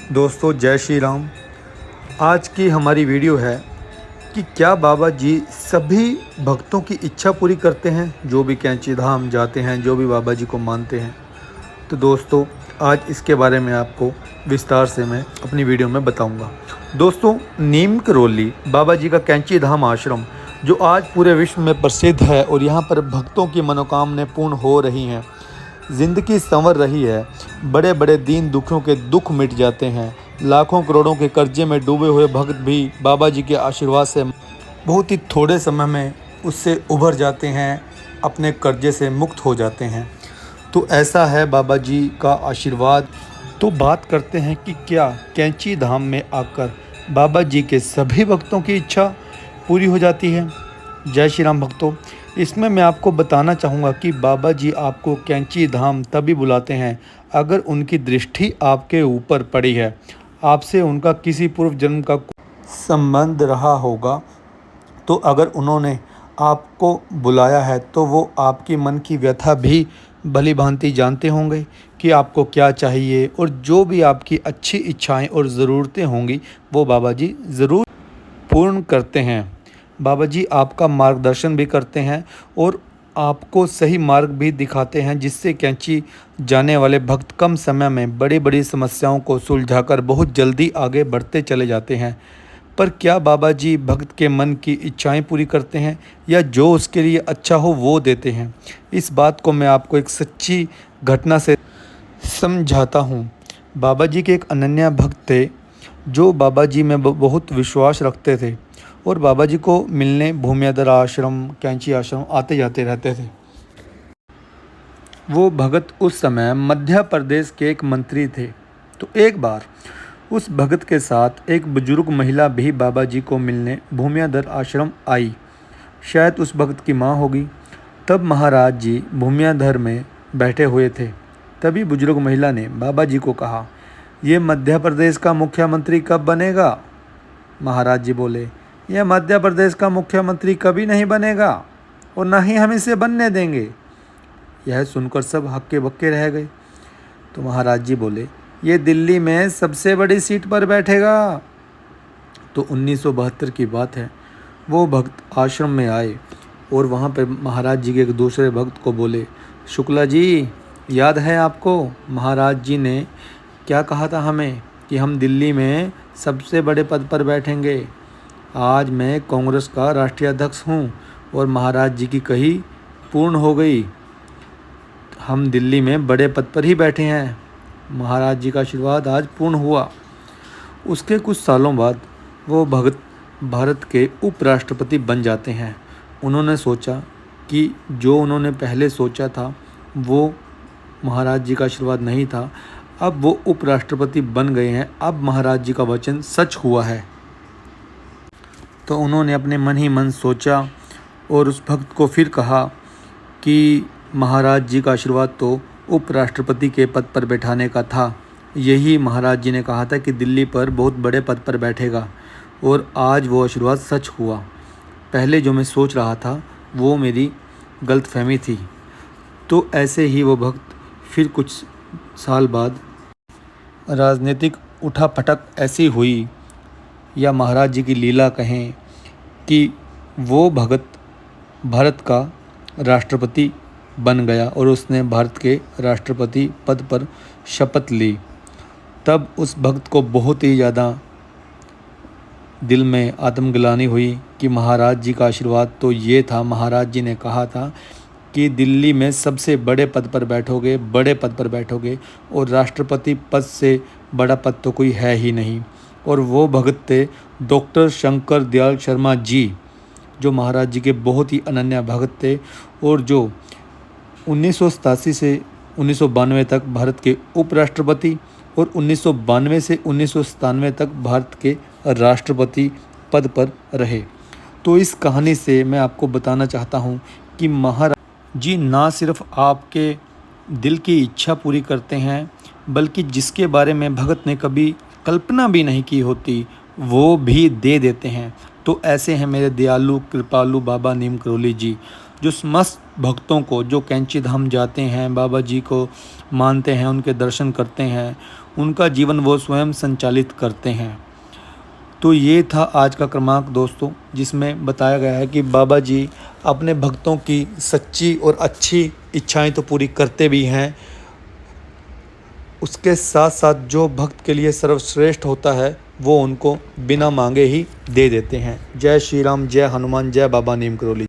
दोस्तों जय श्री राम। आज की हमारी वीडियो है कि क्या बाबा जी सभी भक्तों की इच्छा पूरी करते हैं, जो भी कैंची धाम जाते हैं, जो भी बाबा जी को मानते हैं। तो दोस्तों आज इसके बारे में आपको विस्तार से मैं अपनी वीडियो में बताऊंगा। दोस्तों नीम करौली बाबा जी का कैंची धाम आश्रम जो आज पूरे विश्व में प्रसिद्ध है और यहाँ पर भक्तों की मनोकामनाएं पूर्ण हो रही हैं, ज़िंदगी संवर रही है, बड़े बड़े दीन दुखियों के दुख मिट जाते हैं, लाखों करोड़ों के कर्जे में डूबे हुए भक्त भी बाबा जी के आशीर्वाद से बहुत ही थोड़े समय में उससे उभर जाते हैं, अपने कर्जे से मुक्त हो जाते हैं। तो ऐसा है बाबा जी का आशीर्वाद। तो बात करते हैं कि क्या कैंची धाम में आकर बाबा जी के सभी भक्तों की इच्छा पूरी हो जाती है। जय श्री राम भक्तों, इसमें मैं आपको बताना चाहूँगा कि बाबा जी आपको कैंची धाम तभी बुलाते हैं अगर उनकी दृष्टि आपके ऊपर पड़ी है, आपसे उनका किसी पूर्व जन्म का संबंध रहा होगा। तो अगर उन्होंने आपको बुलाया है तो वो आपकी मन की व्यथा भी भली भांति जानते होंगे कि आपको क्या चाहिए, और जो भी आपकी अच्छी इच्छाएं और ज़रूरतें होंगी वो बाबा जी ज़रूर पूर्ण करते हैं। बाबा जी आपका मार्गदर्शन भी करते हैं और आपको सही मार्ग भी दिखाते हैं, जिससे कैंची जाने वाले भक्त कम समय में बड़ी बड़ी समस्याओं को सुलझाकर बहुत जल्दी आगे बढ़ते चले जाते हैं। पर क्या बाबा जी भक्त के मन की इच्छाएं पूरी करते हैं या जो उसके लिए अच्छा हो वो देते हैं? इस बात को मैं आपको एक सच्ची घटना से समझाता हूँ। बाबा जी के एक अनन्या भक्त थे जो बाबा जी में बहुत विश्वास रखते थे और बाबा जी को मिलने भूमियादर आश्रम, कैंची आश्रम आते जाते रहते थे। वो भगत उस समय मध्य प्रदेश के एक मंत्री थे। तो एक बार उस भगत के साथ एक बुजुर्ग महिला भी बाबा जी को मिलने भूमियादर आश्रम आई। शायद उस भगत की माँ होगी। तब महाराज जी भूमियाधर में बैठे हुए थे। तभी बुजुर्ग महिला ने बाबा जी को कहा, ये मध्य प्रदेश का मुख्यमंत्री कब बनेगा? महाराज जी बोले, यह मध्य प्रदेश का मुख्यमंत्री कभी नहीं बनेगा और न ही हम इसे बनने देंगे। यह सुनकर सब हक्के बक्के रह गए। तो महाराज जी बोले, ये दिल्ली में सबसे बड़ी सीट पर बैठेगा। तो 1972 की बात है। वो भक्त आश्रम में आए और वहाँ पर महाराज जी के एक दूसरे भक्त को बोले, शुक्ला जी याद है आपको महाराज जी ने क्या कहा था हमें कि हम दिल्ली में सबसे बड़े पद पर बैठेंगे। आज मैं कांग्रेस का राष्ट्रीय अध्यक्ष हूँ और महाराज जी की कही पूर्ण हो गई। हम दिल्ली में बड़े पद पर ही बैठे हैं। महाराज जी का आशीर्वाद आज पूर्ण हुआ। उसके कुछ सालों बाद वो भगत भारत के उपराष्ट्रपति बन जाते हैं। उन्होंने सोचा कि जो उन्होंने पहले सोचा था वो महाराज जी का आशीर्वाद नहीं था। अब वो उपराष्ट्रपति बन गए हैं। अब महाराज जी का वचन सच हुआ है। तो उन्होंने अपने मन ही मन सोचा और उस भक्त को फिर कहा कि महाराज जी का आशीर्वाद तो उपराष्ट्रपति के पद पर बैठाने का था। यही महाराज जी ने कहा था कि दिल्ली पर बहुत बड़े पद पर बैठेगा और आज वो आशीर्वाद सच हुआ। पहले जो मैं सोच रहा था वो मेरी गलतफहमी थी। तो ऐसे ही वो भक्त फिर कुछ साल बाद राजनीतिक उठापटक ऐसी हुई, या महाराज जी की लीला कहें, कि वो भगत भारत का राष्ट्रपति बन गया और उसने भारत के राष्ट्रपति पद पर शपथ ली। तब उस भक्त को बहुत ही ज़्यादा दिल में आत्मग्लानि हुई कि महाराज जी का आशीर्वाद तो ये था, महाराज जी ने कहा था कि दिल्ली में सबसे बड़े पद पर बैठोगे, बड़े पद पर बैठोगे, और राष्ट्रपति पद से बड़ा पद तो कोई है ही नहीं। और वो भगत थे डॉक्टर शंकर दयाल शर्मा जी, जो महाराज जी के बहुत ही अनन्य भगत थे और जो 1987 से 1992 तक भारत के उपराष्ट्रपति और 1992 से 1997 तक भारत के राष्ट्रपति पद पर रहे। तो इस कहानी से मैं आपको बताना चाहता हूँ कि महाराज जी ना सिर्फ आपके दिल की इच्छा पूरी करते हैं, बल्कि जिसके बारे में भगत ने कभी कल्पना भी नहीं की होती वो भी दे देते हैं। तो ऐसे हैं मेरे दयालु कृपालु बाबा नीम करौली जी, जो समस्त भक्तों को जो कैंची धाम जाते हैं, बाबा जी को मानते हैं, उनके दर्शन करते हैं उनका जीवन वो स्वयं संचालित करते हैं। तो ये था आज का क्रमांक दोस्तों, जिसमें बताया गया है कि बाबा जी अपने भक्तों की सच्ची और अच्छी इच्छाएं तो पूरी करते भी हैं, उसके साथ साथ जो भक्त के लिए सर्वश्रेष्ठ होता है वो उनको बिना मांगे ही दे देते हैं। जय श्री राम, जय हनुमान, जय बाबा नीम करोली।